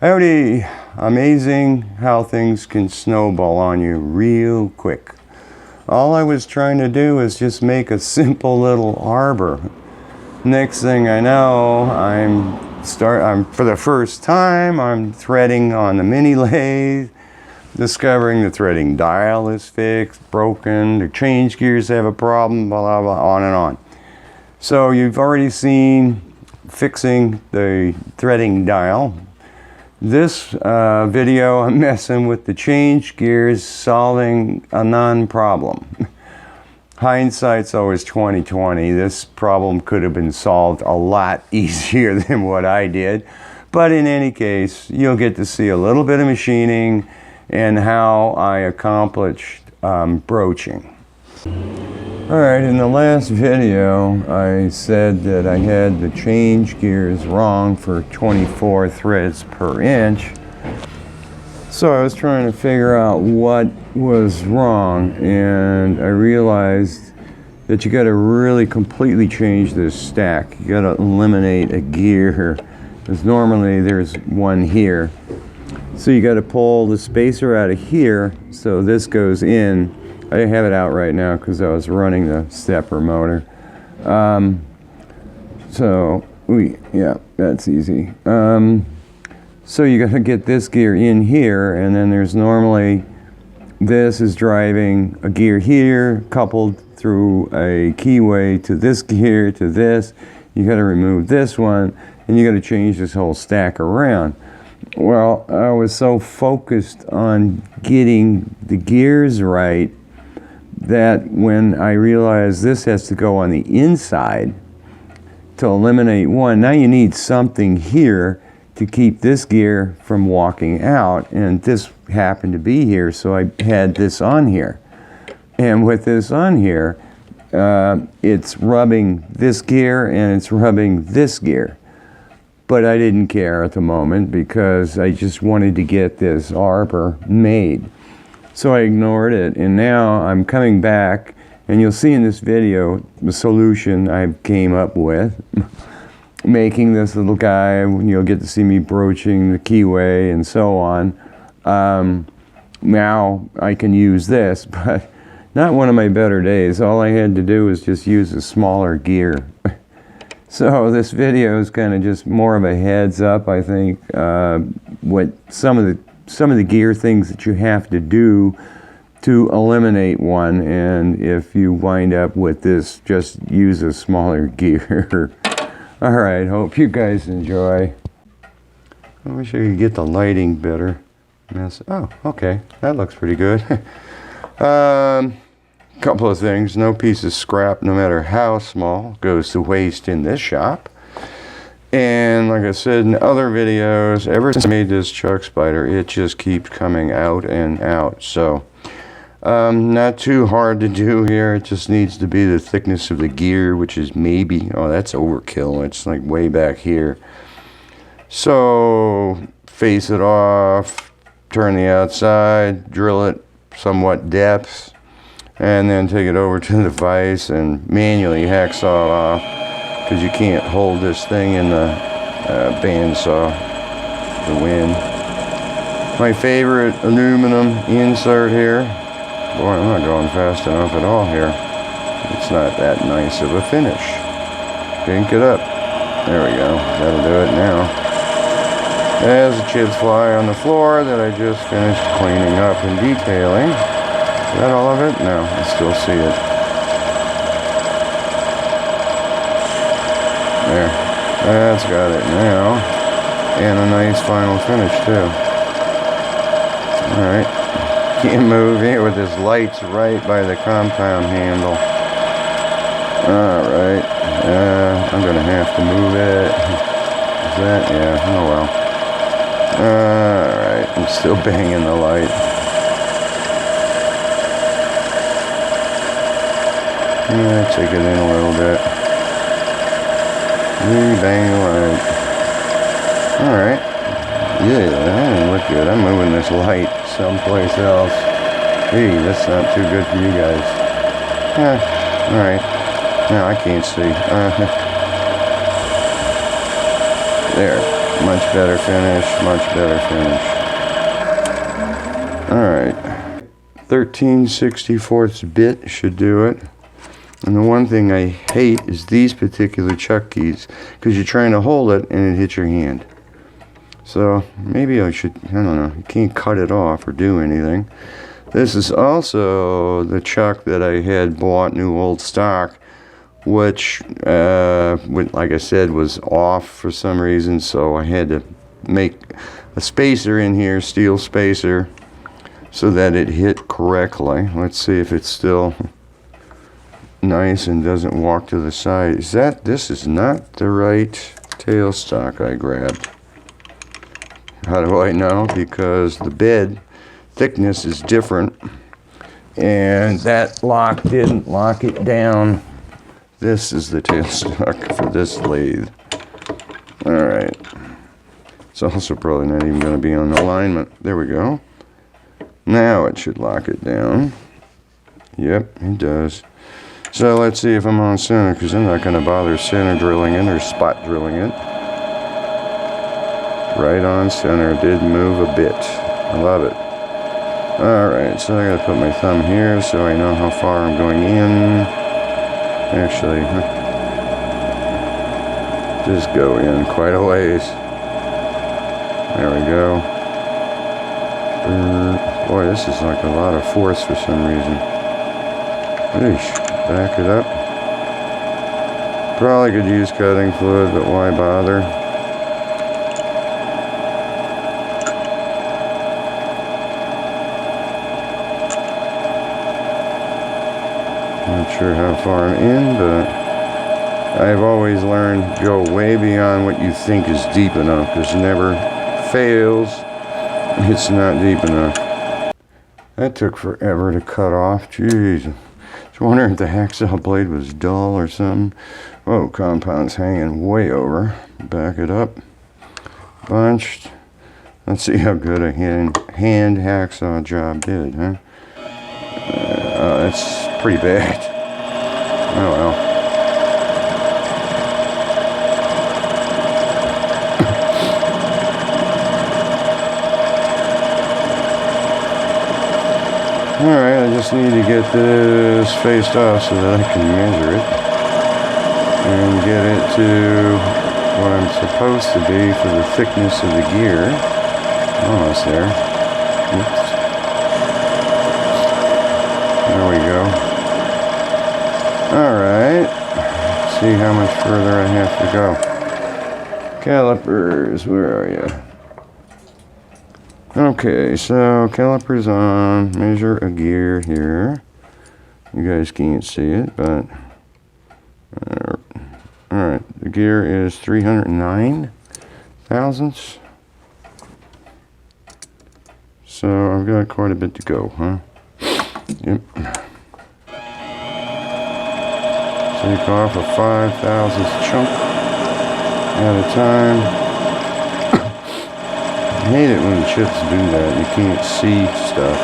Howdy! Amazing how things can snowball on you real quick. All I was trying to do is just make a simple little arbor. Next thing I know, I'm for the first time, I'm threading on the mini lathe, discovering the threading dial is fixed, broken, the change gears have a problem, blah, blah, blah, on and on. So you've already seen fixing the threading dial. This video, I'm messing with the change gears, solving a non-problem. Hindsight's always 20/20. This problem could have been solved a lot easier than what I did. But in any case, you'll get to see a little bit of machining and how I accomplished broaching. Alright, in the last video, I said that I had the change gears wrong for 24 threads per inch. So I was trying to figure out what was wrong, and I realized that you got to really completely change this stack. You got to eliminate a gear, because normally there's one here. So you got to pull the spacer out of here, so this goes in. I have it out right now because I was running the stepper motor. Yeah, that's easy. So you got to get this gear in here, and then there's normally, this is driving a gear here, coupled through a keyway to this gear, to this. You got to remove this one, and you got to change this whole stack around. Well, I was so focused on getting the gears right that when I realized this has to go on the inside to eliminate one, now you need something here to keep this gear from walking out, and this happened to be here, so I had this on here. And with this on here, it's rubbing this gear and it's rubbing this gear. But I didn't care at the moment because I just wanted to get this arbor made. So I ignored it, and now I'm coming back, and you'll see in this video the solution I came up with. Making this little guy, you'll get to see me broaching the keyway and so on. Now I can use this, but not one of my better days. All I had to do was just use a smaller gear. So this video is kind of just more of a heads up, I think, what some of the gear things that you have to do to eliminate one, and if you wind up with this, just use a smaller gear. Alright, hope you guys enjoy. I wish I could get the lighting better. Oh, okay, that looks pretty good. Couple of things. No piece of scrap, no matter how small, goes to waste in this shop. And like I said in other videos, ever since I made this chuck spider, it just keeps coming out and out. So, not too hard to do here. It just needs to be the thickness of the gear, which is maybe, oh, that's overkill. It's like way back here. So, face it off, turn the outside, drill it somewhat depth, and then take it over to the vise and manually hacksaw off. Because you can't hold this thing in the bandsaw, the wind. My favorite aluminum insert here. Boy, I'm not going fast enough at all here. It's not that nice of a finish. Pink it up. There we go. That'll do it now. There's the chips fly on the floor that I just finished cleaning up and detailing. Is that all of it? No, I still see it. There, that's got it now, and a nice final finish too. Alright, can't move here with this light's right by the compound handle. Alright, I'm gonna have to move it. Is that? Yeah, oh well. Alright, I'm still banging the light. Yeah, take it in a little bit. Bang the light. Alright. Yeah, that didn't look good. I'm moving this light someplace else. Hey, that's not too good for you guys. Yeah, alright. No, I can't see. There. Much better finish. Much better finish. Alright. 13/64 bit should do it. And the one thing I hate is these particular chuck keys, because you're trying to hold it and it hits your hand. So maybe I should, I don't know, you can't cut it off or do anything. This is also the chuck that I had bought new old stock, which like I said was off for some reason, so I had to make a spacer in here, steel spacer, so that it hit correctly. Let's see if it's still nice and doesn't walk to the side. This is not the right tailstock I grabbed. How do I know? Because the bed thickness is different, and that lock didn't lock it down. This is the tailstock for this lathe. Alright. It's also probably not even going to be on alignment. There we go. Now it should lock it down. Yep, it does. So let's see if I'm on center, because I'm not going to bother center drilling it or spot drilling it. Right on center. Did move a bit. I love it. Alright, so I got to put my thumb here so I know how far I'm going in. Actually, just go in quite a ways. There we go. Boy, this is like a lot of force for some reason. Eesh. Back it up. Probably could use cutting fluid, but why bother? Not sure how far I'm in, but I've always learned go way beyond what you think is deep enough, because it never fails. It's not deep enough. That took forever to cut off. Jeez. I was wondering if the hacksaw blade was dull or something. Whoa, compound's hanging way over. Back it up. Bunched. Let's see how good a hand hacksaw job did, huh? That's pretty bad. Oh well. Alright, I just need to get this faced off so that I can measure it and get it to what I'm supposed to be for the thickness of the gear. Almost there. Oops. There we go. Alright, see how much further I have to go. Calipers, where are you? Okay, so calipers on, measure a gear here. You guys can't see it, but alright, the gear is 309 thousandths. So I've got quite a bit to go, huh? Yep. Take off a 5/1000th chunk at a time. I hate it when chips do that. You can't see stuff.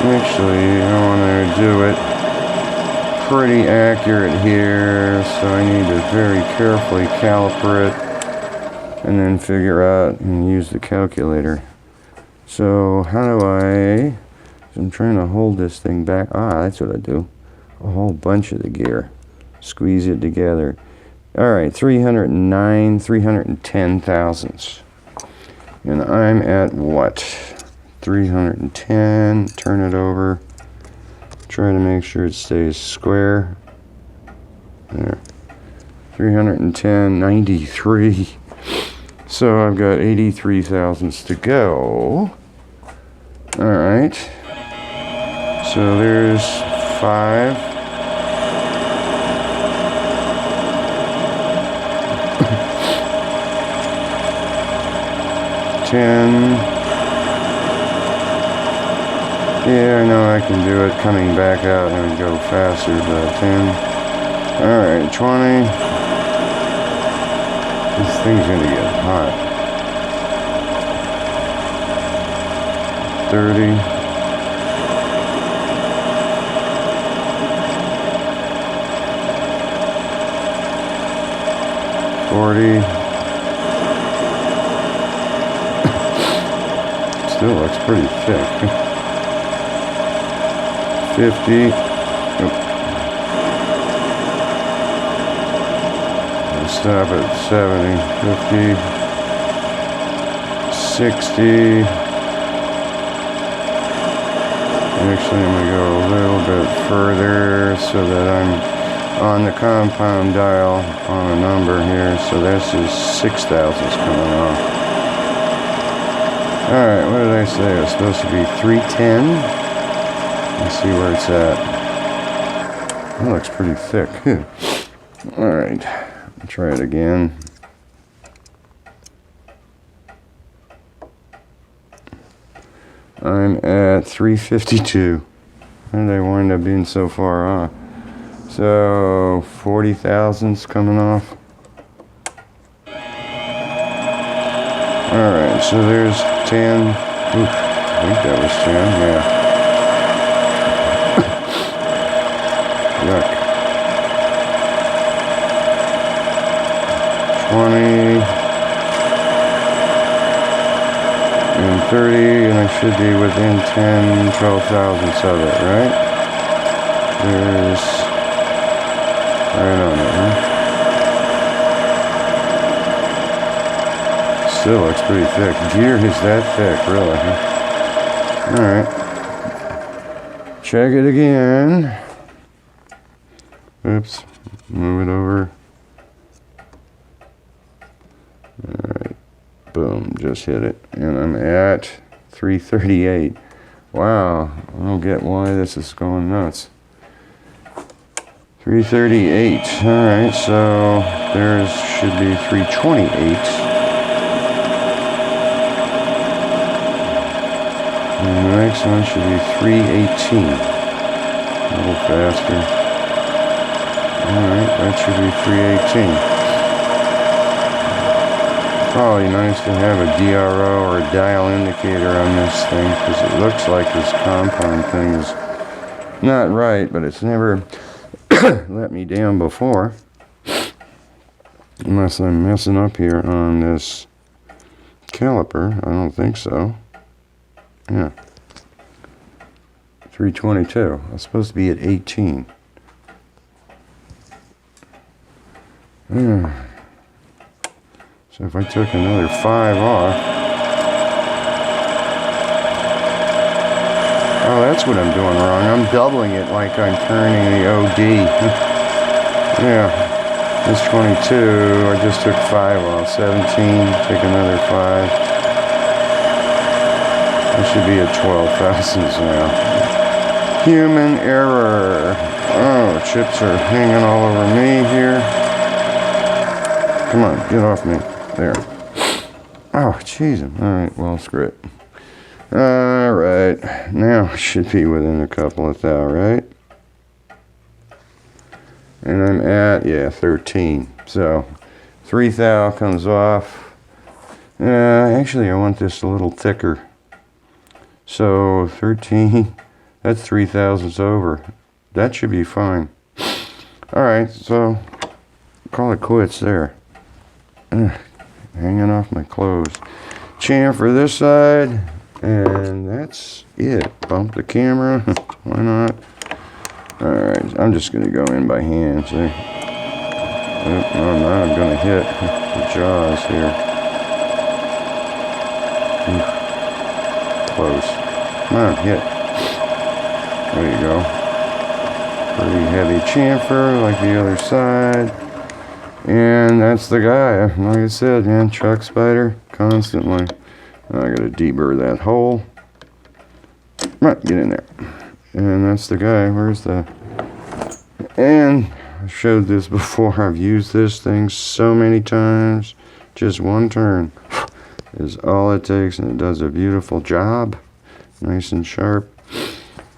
Actually, I want to do it pretty accurate here, so I need to very carefully caliper it and then figure out and use the calculator. So how do I'm trying to hold this thing back. That's what I do. A whole bunch of the gear. Squeeze it together. Alright, 310 thousandths. And I'm at what? 310. Turn it over. Try to make sure it stays square. There. 310, 93. So I've got 83 thousandths to go. Alright. So there's 5. 10. Yeah, I know I can do it coming back out and go faster, but 10. Alright, 20. This thing's gonna get hot. 30. 40. Still looks pretty thick. 50. I'll stop at 70. 50. 60. Actually, I'm going to go a little bit further so that I'm on the compound dial on a number here. So this is 6,000's coming off. Alright, what did I say? It's supposed to be 310. Let's see where it's at. That looks pretty thick. Alright, try it again. I'm at 352. How did I wind up being so far off? So 40,000's coming off. Alright, so there's 10. Ooh, I think that was 10, yeah. Yuck. 20. And 30, and I should be within 10, 12 thousandths of it, right? There's right on it, huh? Still looks pretty thick. Gear is that thick, really, huh? Alright. Check it again. Oops. Move it over. Alright. Boom. Just hit it. And I'm at 338. Wow. I don't get why this is going nuts. 338. Alright, so there should be 328. And the next one should be 318. A little faster. Alright, that should be 318. Probably nice to have a DRO or a dial indicator on this thing, because it looks like this compound thing is not right, but it's never let me down before. Unless I'm messing up here on this caliper. I don't think so. Yeah. 322. I'm supposed to be at 18. Yeah. So if I took another 5 off. Oh, that's what I'm doing wrong. I'm doubling it like I'm turning the OD. Yeah. It's 22. I just took 5 off. 17. Take another 5. I should be at 12 thousandths now. Human error. Oh, chips are hanging all over me here. Come on, get off me. There. Oh, jeez. Alright, well, screw it. Alright. Now I should be within a couple of thou, right? And I'm at, yeah, 13. So, 3 thou comes off. Actually, I want this a little thicker. So 13, that's 3 thousandths over. That should be fine. Alright, so call it quits there. Hanging off my clothes. Chamfer this side, and that's it. Bump the camera, why not? Alright, I'm just going to go in by hand, see? Oh, now I'm going to hit the jaws here. Close. Come on, hit. There you go. Pretty heavy chamfer like the other side. And that's the guy. Like I said, man, chuck spider constantly. I gotta deburr that hole. Come on, get in there. And that's the guy. Where's the... And I showed this before. I've used this thing so many times. Just one turn. is all it takes, and it does a beautiful job. Nice and sharp.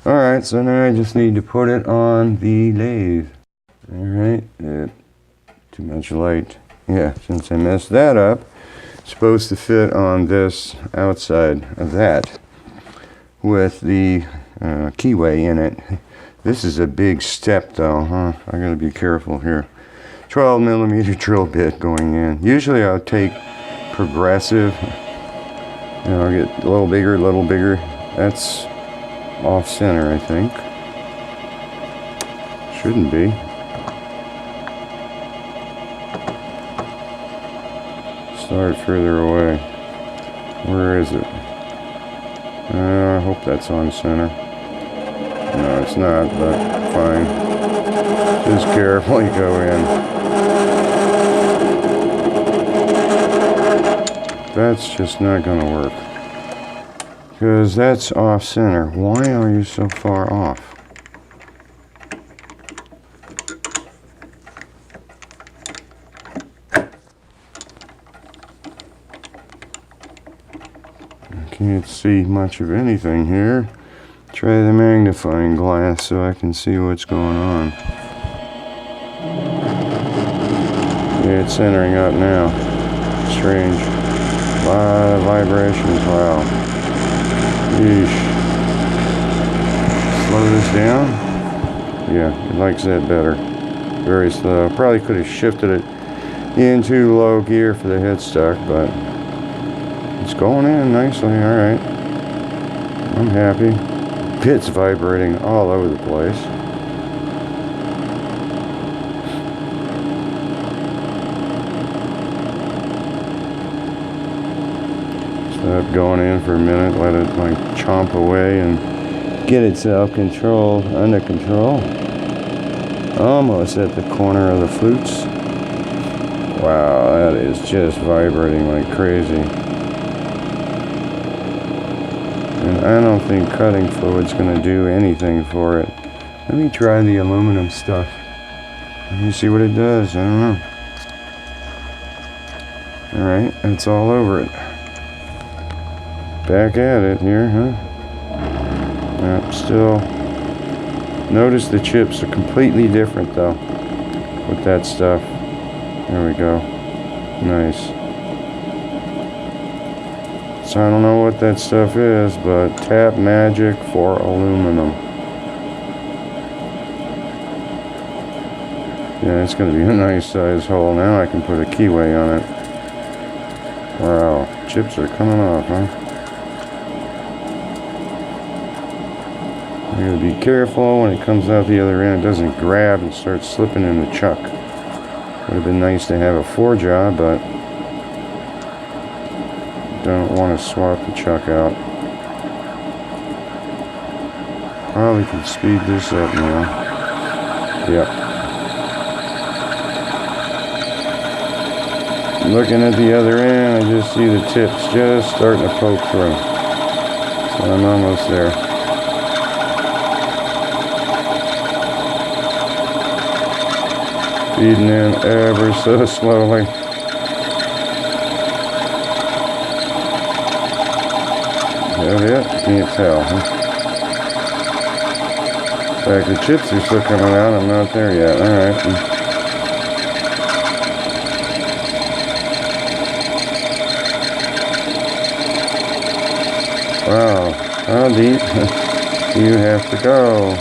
Alright, so now I just need to put it on the lathe. Alright, too much light. Yeah, since I messed that up, it's supposed to fit on this outside of that with the keyway in it. This is a big step though, huh? I gotta be careful here. 12mm drill bit going in. Usually I'll take progressive. You know, I'll get a little bigger, a little bigger. That's off center, I think. Shouldn't be. Start further away. Where is it? I hope that's on center. No, it's not, but fine. Just carefully go in. That's just not going to work. Because that's off center. Why are you so far off? Can't see much of anything here. Try the magnifying glass so I can see what's going on. Yeah, it's centering up now. Strange. A lot of vibrations. Wow. Yeesh. Slow this down. Yeah, it likes that better. Very slow. Probably could have shifted it into low gear for the headstock, but it's going in nicely. Alright. I'm happy. Bit's vibrating all over the place. Stop going in for a minute. Let it like chomp away and get itself under control. Almost at the corner of the flutes. Wow, that is just vibrating like crazy. And I don't think cutting fluid's going to do anything for it. Let me try the aluminum stuff. Let me see what it does. I don't know. Alright, it's all over it. Back at it here, huh? Yep, still. Notice the chips are completely different though with that stuff. There we go. Nice. So I don't know what that stuff is, but tap magic for aluminum. Yeah, it's going to be a nice size hole. Now I can put a keyway on it. Wow, chips are coming off, huh? You gotta be careful when it comes out the other end. It doesn't grab and start slipping in the chuck. Would have been nice to have a 4-jaw, but don't want to swap the chuck out. Probably can speed this up now. Yep. Looking at the other end, I just see the tips just starting to poke through. So I'm almost there. Feeding in ever so slowly. Is that it? Can't tell, huh? In fact, the chips are still coming out. I'm not there yet. Alright. Wow. How deep do you have to go?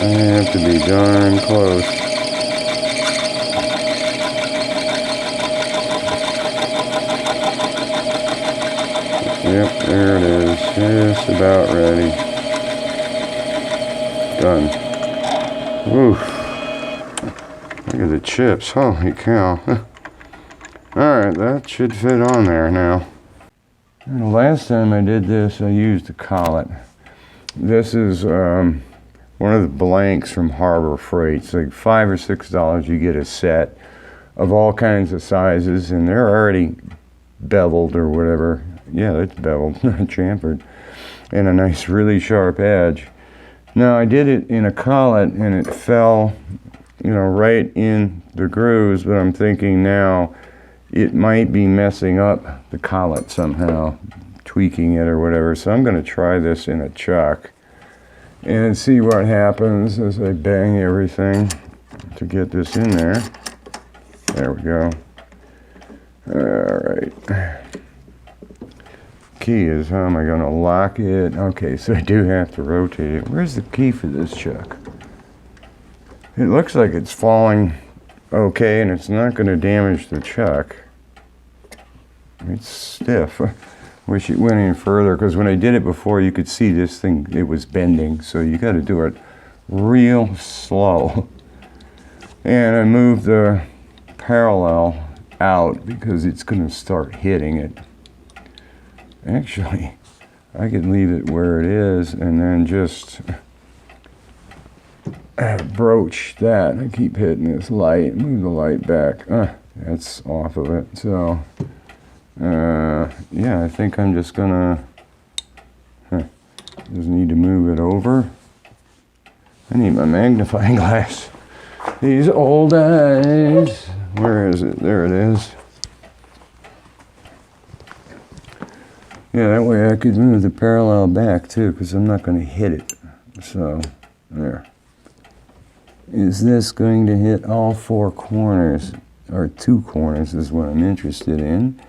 I have to be darn close. Yep, there it is. Just about ready. Done. Oof. Look at the chips. Holy cow. Alright, that should fit on there now. And the last time I did this, I used a collet. This is one of the blanks from Harbor Freight. It's like $5 or $6. You get a set of all kinds of sizes, and they're already beveled or whatever. Yeah, it's beveled, not chamfered. and a nice really sharp edge. Now I did it in a collet and it fell, you know, right in the grooves, but I'm thinking now it might be messing up the collet somehow, tweaking it or whatever. So I'm going to try this in a chuck and see what happens as I bang everything to get this in there. There we go. All right. Key is, how am I going to lock it? Okay, so I do have to rotate it. Where's the key for this chuck? It looks like it's falling okay, and it's not going to damage the chuck. It's stiff. Wish it went in further, because when I did it before, you could see this thing, it was bending, so you got to do it real slow. And I moved the parallel out because it's going to start hitting it. Actually, I could leave it where it is and then just broach that. I keep hitting this light. Move the light back. That's off of it. So, yeah, I think I'm just gonna just need to move it over. I need my magnifying glass. These old eyes. Where is it? There it is. Yeah, that way I could move the parallel back too, because I'm not going to hit it. So, there. Is this going to hit all four corners, or two corners is what I'm interested in.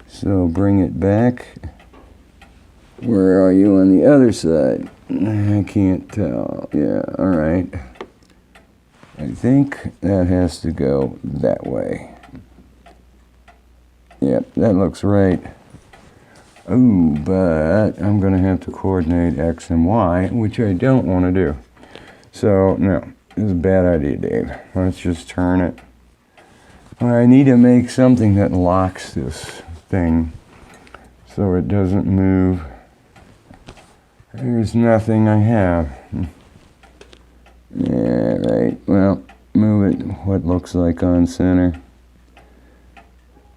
So bring it back. Where are you on the other side? I can't tell. Yeah, all right. I think that has to go that way. Yep, that looks right. Oh, but I'm going to have to coordinate X and Y, which I don't want to do. So, no, this is a bad idea, Dave. Let's just turn it. I need to make something that locks this thing so it doesn't move. There's nothing I have. Yeah, right. Well, move it what looks like on center.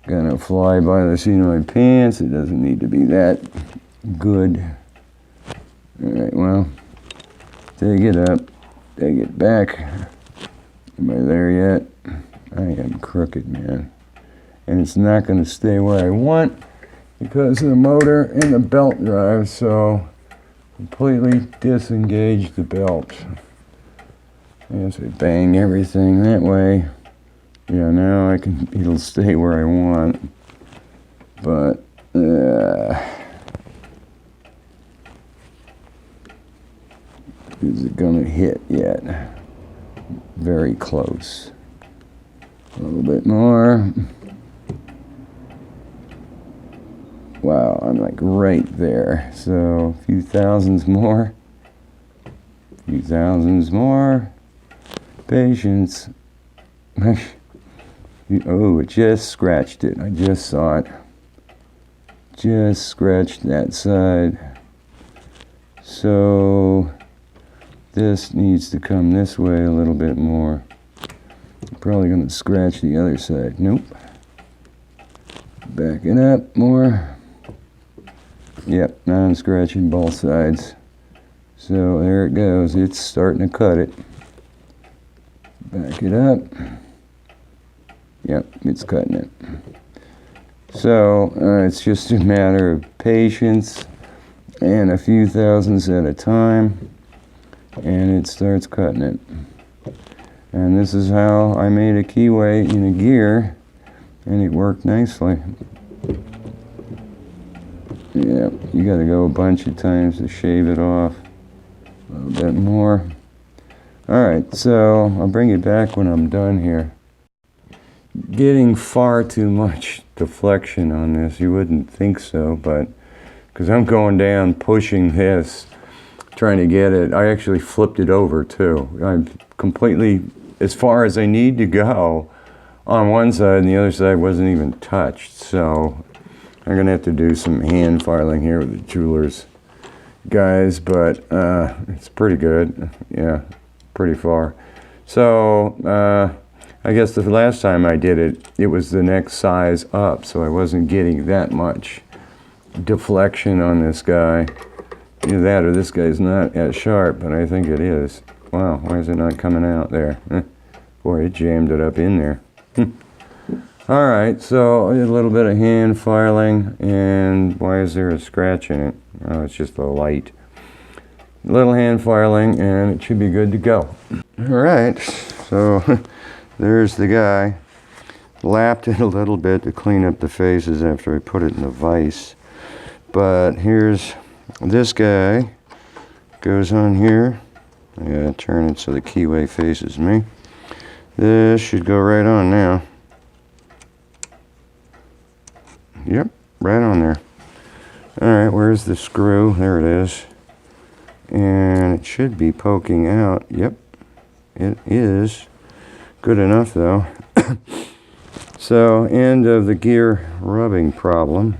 Gonna fly by the seat of my pants. It doesn't need to be that good. All right, well, take it up, take it back. Am I there yet? I am crooked, man. And it's not gonna stay where I want because of the motor and the belt drive, so completely disengage the belt. And so bang everything that way. Yeah, now it'll stay where I want, but is it gonna hit yet? Very close. A little bit more. Wow, I'm like right there. So a few thousandths more. A few thousandths more. Patience. Oh, it just scratched it. I just saw it. Just scratched that side. So this needs to come this way a little bit more. I'm probably going to scratch the other side. Nope. Back it up more. Yep, now I'm scratching both sides. So there it goes. It's starting to cut it. Back it up. Yep, it's cutting it. So it's just a matter of patience and a few thousandths at a time, and it starts cutting it. And this is how I made a keyway in a gear, and it worked nicely. Yep, you got to go a bunch of times to shave it off. A little bit more. All right, so I'll bring it back when I'm done here. Getting far too much deflection on this. You wouldn't think so, but because I'm going down pushing this, trying to get it. I actually flipped it over too. I'm completely as far as I need to go on one side, and the other side wasn't even touched. So I'm gonna have to do some hand filing here with the jewelers guys, but it's pretty good. Yeah, pretty far. So I guess the last time I did it, it was the next size up, so I wasn't getting that much deflection on this guy. Either that or this guy's not as sharp, but I think it is. Wow, why is it not coming out there? Boy, it jammed it up in there. Alright, so a little bit of hand filing, and why is there a scratch in it? Oh, it's just the light. A little hand filing, and it should be good to go. Alright, so there's the guy. Lapped it a little bit to clean up the faces after I put it in the vise. But here's this guy. Goes on here. I gotta turn it so the keyway faces me. This should go right on now. Yep, right on there. Alright, where's the screw? There it is. And it should be poking out. Yep, it is. Good enough though. So, end of the gear rubbing problem.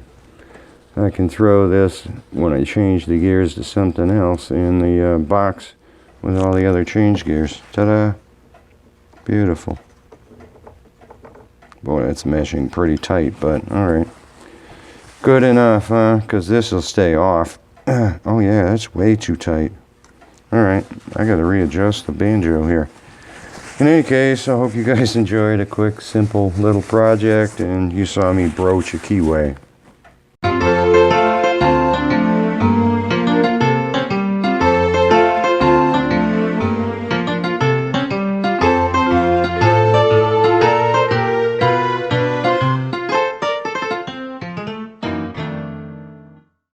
I can throw this, when I change the gears, to something else in the box with all the other change gears. Ta-da! Beautiful. Boy, that's meshing pretty tight, but alright. Good enough, huh? Because this will stay off. Oh yeah, that's way too tight. Alright, I gotta readjust the banjo here. In any case, I hope you guys enjoyed a quick, simple little project, and you saw me broach a keyway.